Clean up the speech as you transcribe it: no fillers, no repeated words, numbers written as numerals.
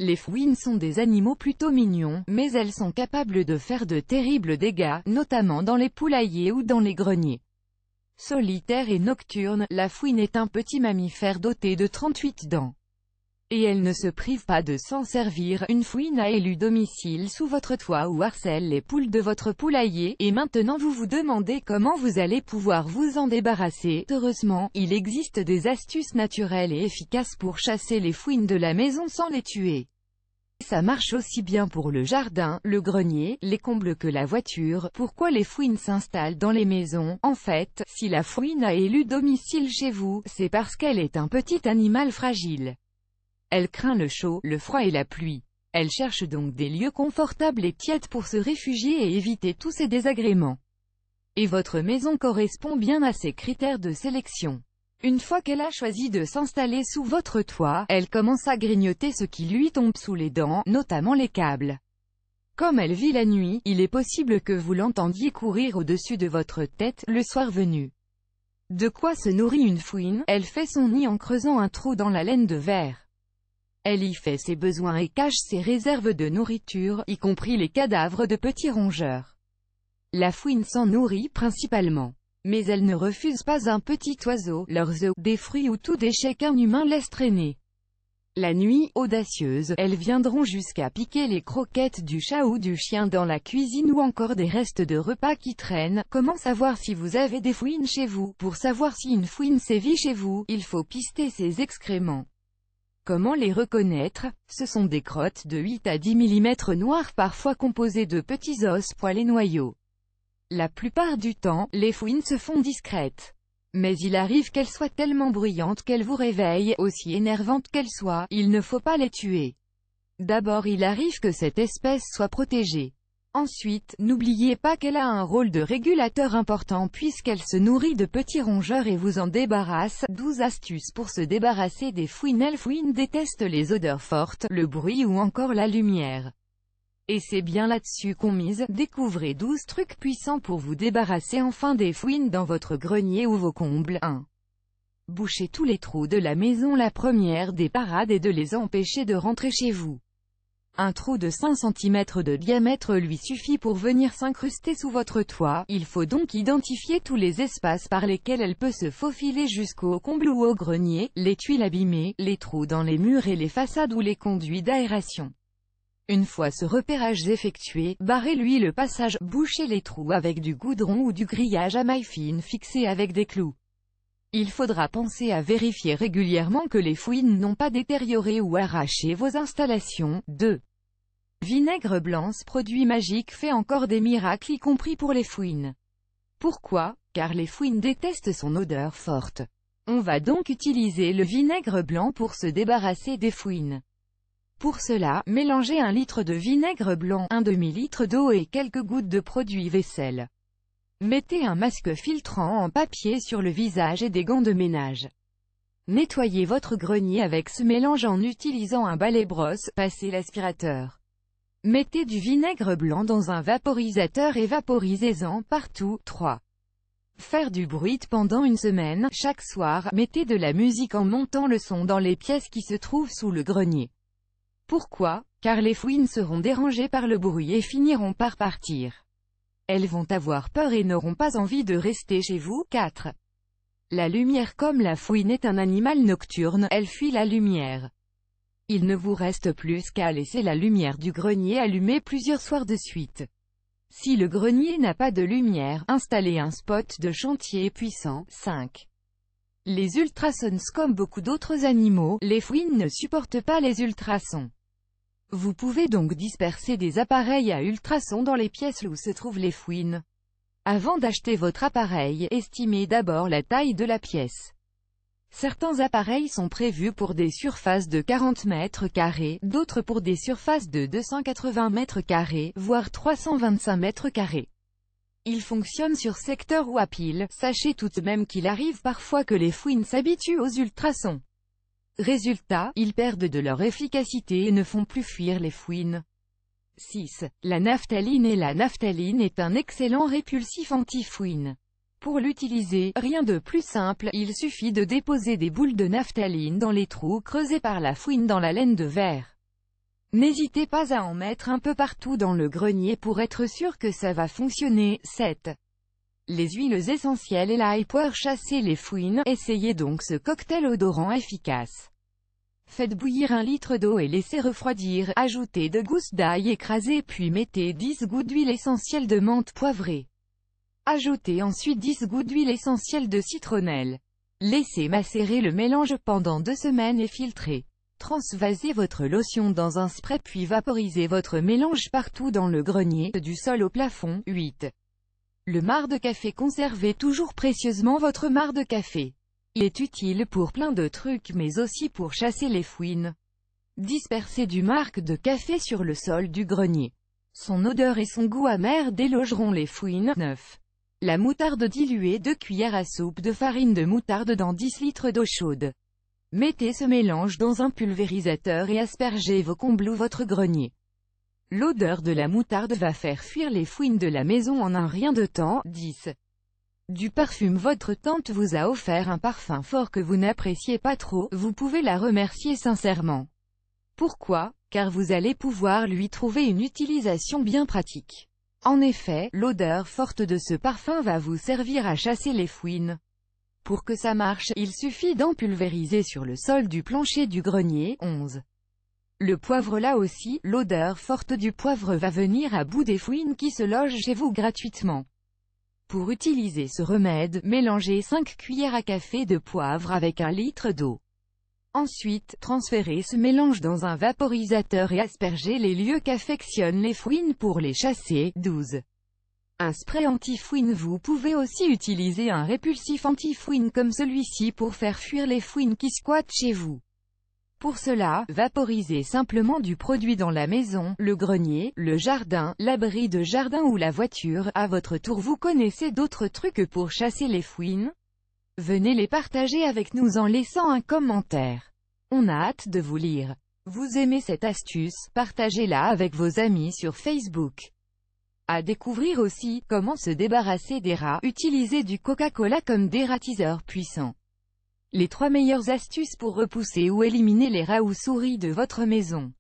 Les fouines sont des animaux plutôt mignons, mais elles sont capables de faire de terribles dégâts, notamment dans les poulaillers ou dans les greniers. Solitaire et nocturne, la fouine est un petit mammifère doté de 38 dents. Et elle ne se prive pas de s'en servir. Une fouine a élu domicile sous votre toit ou harcèle les poules de votre poulailler, et maintenant vous vous demandez comment vous allez pouvoir vous en débarrasser. Heureusement, il existe des astuces naturelles et efficaces pour chasser les fouines de la maison sans les tuer. Ça marche aussi bien pour le jardin, le grenier, les combles que la voiture. Pourquoi les fouines s'installent dans les maisons? En fait, si la fouine a élu domicile chez vous, c'est parce qu'elle est un petit animal fragile. Elle craint le chaud, le froid et la pluie. Elle cherche donc des lieux confortables et tièdes pour se réfugier et éviter tous ces désagréments. Et votre maison correspond bien à ces critères de sélection. Une fois qu'elle a choisi de s'installer sous votre toit, elle commence à grignoter ce qui lui tombe sous les dents, notamment les câbles. Comme elle vit la nuit, il est possible que vous l'entendiez courir au-dessus de votre tête, le soir venu. De quoi se nourrit une fouine? Elle fait son nid en creusant un trou dans la laine de verre. Elle y fait ses besoins et cache ses réserves de nourriture, y compris les cadavres de petits rongeurs. La fouine s'en nourrit principalement. Mais elle ne refuse pas un petit oiseau, leurs œufs, des fruits ou tout déchet qu'un humain laisse traîner. La nuit, audacieuse, elles viendront jusqu'à piquer les croquettes du chat ou du chien dans la cuisine ou encore des restes de repas qui traînent. Comment savoir si vous avez des fouines chez vous? Pour savoir si une fouine sévit chez vous, il faut pister ses excréments. Comment les reconnaître? Ce sont des crottes de 8 à 10 mm noires parfois composées de petits os, poils et noyaux. La plupart du temps, les fouines se font discrètes. Mais il arrive qu'elles soient tellement bruyantes qu'elles vous réveillent, aussi énervantes qu'elles soient, il ne faut pas les tuer. D'abord il arrive que cette espèce soit protégée. Ensuite, n'oubliez pas qu'elle a un rôle de régulateur important puisqu'elle se nourrit de petits rongeurs et vous en débarrasse. 12 astuces pour se débarrasser des fouines. Les fouines détestent les odeurs fortes, le bruit ou encore la lumière. Et c'est bien là-dessus qu'on mise. Découvrez 12 trucs puissants pour vous débarrasser enfin des fouines dans votre grenier ou vos combles. 1. Bouchez tous les trous de la maison. La première des parades est de les empêcher de rentrer chez vous. Un trou de 5 cm de diamètre lui suffit pour venir s'incruster sous votre toit. Il faut donc identifier tous les espaces par lesquels elle peut se faufiler jusqu'au comble ou au grenier, les tuiles abîmées, les trous dans les murs et les façades ou les conduits d'aération. Une fois ce repérage effectué, barrez-lui le passage, bouchez les trous avec du goudron ou du grillage à mailles fines fixé avec des clous. Il faudra penser à vérifier régulièrement que les fouines n'ont pas détérioré ou arraché vos installations. 2. Vinaigre blanc. Ce produit magique fait encore des miracles y compris pour les fouines. Pourquoi? Car les fouines détestent son odeur forte. On va donc utiliser le vinaigre blanc pour se débarrasser des fouines. Pour cela, mélangez 1 litre de vinaigre blanc, un demi-litre d'eau et quelques gouttes de produit vaisselle. Mettez un masque filtrant en papier sur le visage et des gants de ménage. Nettoyez votre grenier avec ce mélange en utilisant un balai-brosse, passez l'aspirateur. Mettez du vinaigre blanc dans un vaporisateur et vaporisez-en partout. 3. Faire du bruit pendant une semaine. Chaque soir, mettez de la musique en montant le son dans les pièces qui se trouvent sous le grenier. Pourquoi? Car les fouines seront dérangées par le bruit et finiront par partir. Elles vont avoir peur et n'auront pas envie de rester chez vous. 4. La lumière. Comme la fouine est un animal nocturne, elle fuit la lumière. Il ne vous reste plus qu'à laisser la lumière du grenier allumée plusieurs soirs de suite. Si le grenier n'a pas de lumière, installez un spot de chantier puissant. 5. Les ultrasons. Comme beaucoup d'autres animaux, les fouines ne supportent pas les ultrasons. Vous pouvez donc disperser des appareils à ultrasons dans les pièces où se trouvent les fouines. Avant d'acheter votre appareil, estimez d'abord la taille de la pièce. Certains appareils sont prévus pour des surfaces de 40 mètres carrés, d'autres pour des surfaces de 280 mètres carrés, voire 325 mètres carrés. Ils fonctionnent sur secteur ou à pile. Sachez tout de même qu'il arrive parfois que les fouines s'habituent aux ultrasons. Résultat, ils perdent de leur efficacité et ne font plus fuir les fouines. 6. La naphtaline. La naphtaline est un excellent répulsif anti-fouine. Pour l'utiliser, rien de plus simple, il suffit de déposer des boules de naphtaline dans les trous creusés par la fouine dans la laine de verre. N'hésitez pas à en mettre un peu partout dans le grenier pour être sûr que ça va fonctionner. 7. Les huiles essentielles et l'ail pour chasser les fouines. Essayez donc ce cocktail odorant efficace. Faites bouillir 1 litre d'eau et laissez refroidir. Ajoutez 2 gousses d'ail écrasées puis mettez 10 gouttes d'huile essentielle de menthe poivrée. Ajoutez ensuite 10 gouttes d'huile essentielle de citronnelle. Laissez macérer le mélange pendant 2 semaines et filtrez. Transvasez votre lotion dans un spray puis vaporisez votre mélange partout dans le grenier, du sol au plafond. 8. Le marc de café. Conservez toujours précieusement votre marc de café. Il est utile pour plein de trucs mais aussi pour chasser les fouines. Dispersez du marc de café sur le sol du grenier. Son odeur et son goût amer délogeront les fouines. 9. La moutarde diluée. 2 cuillères à soupe de farine de moutarde dans 10 litres d'eau chaude. Mettez ce mélange dans un pulvérisateur et aspergez vos combles ou votre grenier. L'odeur de la moutarde va faire fuir les fouines de la maison en un rien de temps. 10. Du parfum. Votre tante vous a offert un parfum fort que vous n'appréciez pas trop, vous pouvez la remercier sincèrement. Pourquoi? Car vous allez pouvoir lui trouver une utilisation bien pratique. En effet, l'odeur forte de ce parfum va vous servir à chasser les fouines. Pour que ça marche, il suffit d'en pulvériser sur le sol du plancher du grenier. 11. Le poivre. Là aussi, l'odeur forte du poivre va venir à bout des fouines qui se logent chez vous gratuitement. Pour utiliser ce remède, mélangez 5 cuillères à café de poivre avec 1 litre d'eau. Ensuite, transférez ce mélange dans un vaporisateur et aspergez les lieux qu'affectionnent les fouines pour les chasser. 12. Un spray anti-fouine. Vous pouvez aussi utiliser un répulsif anti-fouine comme celui-ci pour faire fuir les fouines qui squattent chez vous. Pour cela, vaporisez simplement du produit dans la maison, le grenier, le jardin, l'abri de jardin ou la voiture. À votre tour, vous connaissez d'autres trucs pour chasser les fouines? Venez les partager avec nous en laissant un commentaire. On a hâte de vous lire. Vous aimez cette astuce? Partagez-la avec vos amis sur Facebook. À découvrir aussi, comment se débarrasser des rats. Utilisez du Coca-Cola comme dératiseur puissant. Les 3 meilleures astuces pour repousser ou éliminer les rats ou souris de votre maison.